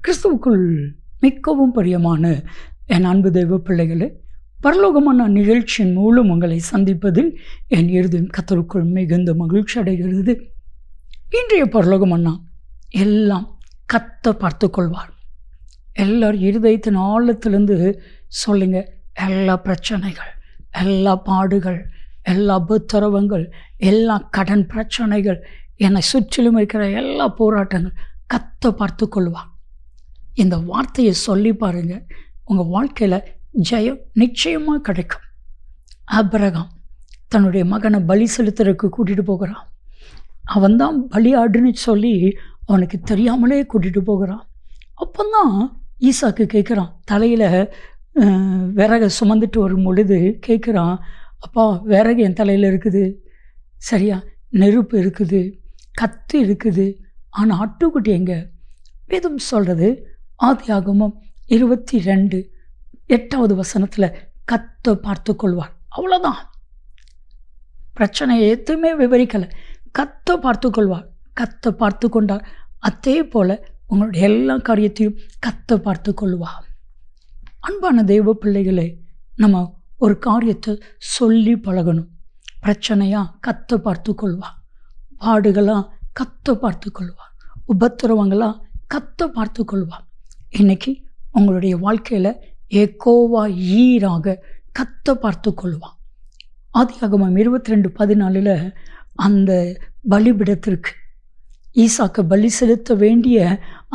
கிறிஸ்துவுக்குள் மிகவும் பிரியமான என் அன்பு தெய்வ பிள்ளைகளே, பரலோகமான நிகழ்ச்சியின் மூலம் உங்களை சந்திப்பதில் என் இருதயம் கர்த்தருக்குள் மிகுந்த மகிழ்ச்சி அடைகிறது. இன்றைய பரலோகமன்னா எல்லாம் கர்த்தர் பார்த்து கொள்வார். எல்லாரும் இருதயத்தின் ஆழத்திலிருந்து சொல்லுங்க, எல்லா பிரச்சனைகள், எல்லா பாடுகள், எல்லா உபத்திரவங்கள், எல்லா கடன் பிரச்சனைகள், என்னை சுற்றிலும் இருக்கிற எல்லா போராட்டங்கள் கர்த்தர் பார்த்து கொள்வார். இந்த வார்த்தையை சொல்லி பாருங்க, உங்கள் வாழ்க்கையில் ஜெயம் நிச்சயமாக கிடைக்கும். ஆபிரகாம் தன்னுடைய மகனை பலி செலுத்துறதுக்கு கூட்டிகிட்டு போகிறான். அவன் தான் பலியாடுன்னு சொல்லி அவனுக்கு தெரியாமலே கூட்டிகிட்டு போகிறான். அப்போதான் ஈசாக்கு கேட்குறான், தலையில் விறகை சுமந்துட்டு வரும் பொழுது கேட்குறான், அப்பா விறகு என் தலையில் இருக்குது, சரியா, நெருப்பு இருக்குது, கத்தி இருக்குது, ஆனால் ஆட்டுக்குட்டி எங்கே? வேதம் சொல்கிறது ஆதியாகமம் 22:8 கர்த்தர் பார்த்து கொள்வார். அவ்வளோதான், பிரச்சனையை எதுவுமே விவரிக்கலை. கர்த்தர் பார்த்து கொள்வார். கர்த்தர் பார்த்து கொண்டார். அதே போல் உங்களுடைய எல்லா காரியத்தையும் கர்த்தர் பார்த்து கொள்வார். அன்பான தெய்வ பிள்ளைகளே, நம்ம ஒரு காரியத்தை சொல்லி பழகணும். பிரச்சனையாக கர்த்தர் பார்த்து கொள்வார், பாடுகளாக கர்த்தர் பார்த்து கொள்வார், உபத்திரவங்களாக கர்த்தர் பார்த்து கொள்வார். இன்னைக்கு உங்களுடைய வாழ்க்கையில் யெகோவா ஈராக கர்த்தர் பார்த்து கொள்வான். ஆதியாகமம் 22:14 அந்த பலிபிடத்திற்கு ஈசாக்கு பலி செலுத்த வேண்டிய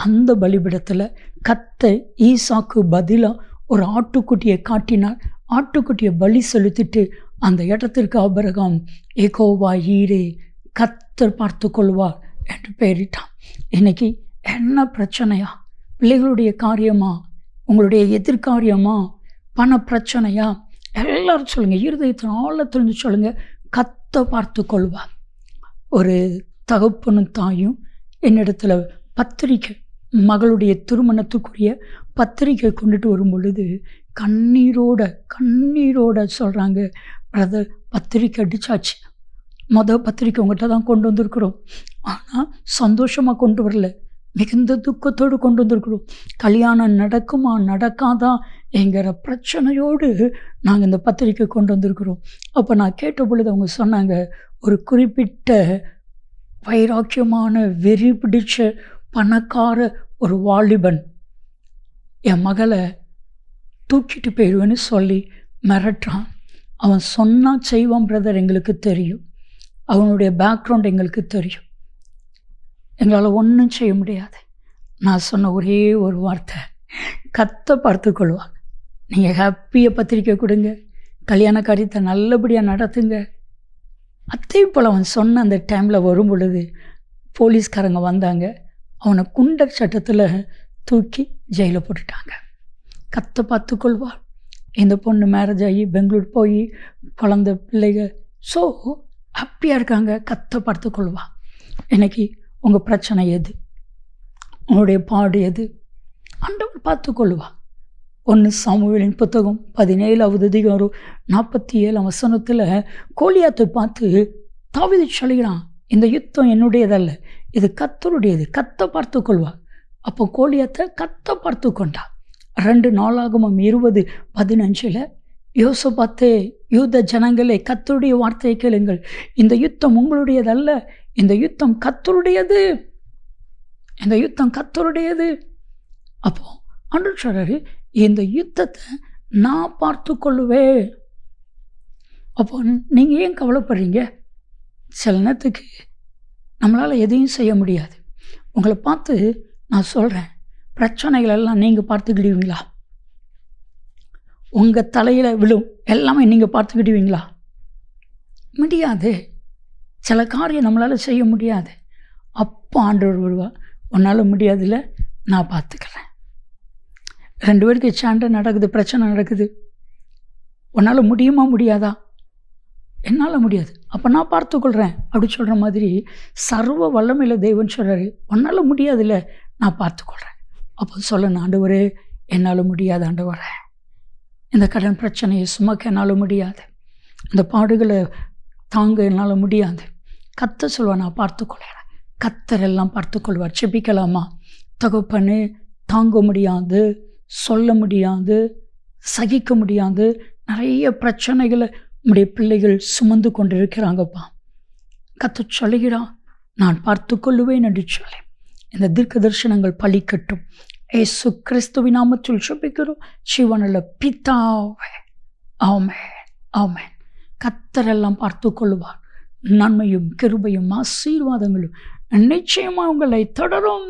அந்த பலிபிடத்தில் கர்த்தர் ஈசாக்கு பதிலாக ஒரு ஆட்டுக்குட்டியை காட்டினார். ஆட்டுக்குட்டியை பலி செலுத்திட்டு அந்த இடத்திற்கு ஆபிரகாம் யெகோவா ஈரே, கர்த்தர் பார்த்து கொள்வார் என்று பெயரிட்டான். இன்னைக்கு என்ன பிரச்சனையா? பிள்ளைகளுடைய காரியமா, உங்களுடைய எதிர்காரியமா, பண பிரச்சனையா? எல்லாரும் சொல்லுங்கள், இருதயத்தின் ஆழத்திலிருந்து சொல்லுங்கள், கர்த்தர் பார்த்து கொள்வார். ஒரு தகப்பனும் தாயும் என்னிடத்துல பத்திரிக்கை, மகளுடைய திருமணத்துக்குரிய பத்திரிக்கை கொண்டுட்டு வரும் பொழுது கண்ணீரோட சொல்கிறாங்க, பிரதர் பத்திரிக்கை அடித்தாச்சு, பத்திரிக்கை உங்கள்கிட்ட தான் கொண்டு வந்திருக்கிறோம், ஆனால் சந்தோஷமாக கொண்டு வரல, மிகுந்த துக்கத்தோடு கொண்டு வந்திருக்கிறோம், கல்யாணம் நடக்குமா நடக்காதா என்கிற பிரச்சனையோடு நாங்கள் இந்த பத்திரிக்கை கொண்டு வந்திருக்கிறோம். அப்போ நான் கேட்ட பொழுது அவங்க சொன்னாங்க, ஒரு குறிப்பிட்ட வைராக்கியமான வெறி பிடிச்ச பணக்கார ஒரு வாலிபன் என் மகளை தூக்கிட்டு போயிடுவேன்னு சொல்லி மிரட்டுறான். அவன் சொன்னால் செய்வான் பிரதர், எங்களுக்கு தெரியும், அவனுடைய பேக்ரவுண்ட் எங்களுக்கு தெரியும், எங்களால் ஒன்றும் செய்ய முடியாது. நான் சொன்ன ஒரே ஒரு வார்த்தை, கர்த்தர் பார்த்து கொள்வாங்க. நீங்கள் ஹாப்பியாக பத்திரிக்கை கொடுங்க, கல்யாண காரியத்தை நல்லபடியாக நடத்துங்க. அதே போல் அவன் சொன்ன அந்த டைமில் வரும் பொழுது போலீஸ்காரங்க வந்தாங்க, அவனை குண்டர் சட்டத்தில் தூக்கி ஜெயிலில் போட்டுட்டாங்க. கர்த்தர் பார்த்து கொள்வார். இந்த பொண்ணு மேரேஜ் ஆகி பெங்களூர் போய் குழந்தை பிள்ளைகள் ஸோ ஹாப்பியாக இருக்காங்க. கர்த்தர் பார்த்து கொள்வார். இன்னைக்கு உங்கள் பிரச்சனை எது, உங்களுடைய பாடு எது, ஆண்டவர் பார்த்து கொள்வார். 1 சாமுவேலின் புத்தகம் 17:47 கோலியாத்தை பார்த்து தாவீது சொல்கிறான், இந்த யுத்தம் என்னுடையதல்ல, இது கர்த்தருடையது, கர்த்தர் பார்த்து கொள்வார். அப்போ கோலியாத்தை கர்த்தர் பார்த்து கொண்டார். 2 நாளாகமம் 20:15 யோசபாத்தே, யூத ஜனங்களே, கர்த்தருடைய வார்த்தையை கேளுங்கள், இந்த யுத்தம் உங்களுடையதல்ல, இந்த யுத்தம் கர்த்தருடையது, இந்த யுத்தம் கர்த்தருடையது. அப்போ ஆண்டவர் சொல்றாரு, இந்த யுத்தத்தை நான் பார்த்து கொள்ளுவேன். அப்போ நீங்கள் ஏன் கவலைப்படுறீங்க? சில நேரத்துக்கு நம்மளால் எதையும் செய்ய முடியாது. உங்களை பார்த்து நான் சொல்கிறேன், பிரச்சனைகள் எல்லாம் நீங்கள் பார்த்துக்கிடுவீங்களா? உங்கள் தலையில் விழும் எல்லாமே நீங்கள் பார்த்துக்கிடுவீங்களா? முடியாது. சில காரியம் நம்மளால் செய்ய முடியாது. அப்போ ஆண்டவர் வருவார், உன்னால் முடியாதுல்ல, நான் பார்த்துக்கிறேன். 2 பேருக்கு சண்டை நடக்குது, பிரச்சனை நடக்குது, உன்னால் முடியுமா முடியாதா? என்னால் முடியாது, அப்போ நான் பார்த்துக்கொள்கிறேன் அப்படி சொல்கிற மாதிரி சர்வ வல்லமையில் தெய்வன் சொல்கிறாரு, உன்னால் முடியாதுல்ல, நான் பார்த்துக்கொள்கிறேன். அப்போ சொல்லணும், ஆண்டவரே என்னால் முடியாது ஆண்டவரே, இந்த கடன் பிரச்சனையை சுமக்க என்னால் முடியாது, இந்த பாடுகளை தாங்க என்னால் முடியாது. கர்த்தர் சொல்லுவார், நான் பார்த்துக்கொள்கிறேன். கர்த்தர் எல்லாம் பார்த்துக்கொள்வார். செபிக்கலாமா? தகப்பனே, தாங்க முடியாது, சொல்ல முடியாது, சகிக்க முடியாது. நிறைய பிரச்சனைகளை உம்முடைய பிள்ளைகள் சுமந்து கொண்டிருக்கிறாங்கப்பா. கர்த்தர் சொல்லுகிறான், நான் பார்த்து கொள்ளுவேன் என்று சொல்லி இந்த தீர்க்க தரிசனங்கள் பலிக்கட்டும். இயேசு கிறிஸ்துவின் நாமத்தில் ஜெபிக்கிறோம் ஜீவனுள்ள பிதாவே. ஆமென், ஆமென். கர்த்தரெல்லாம் பார்த்து கொள்ளுவார். நன்மையும் கிருபையும் ஆசீர்வாதங்களும் நிச்சயமாக உங்களை தொடரும்.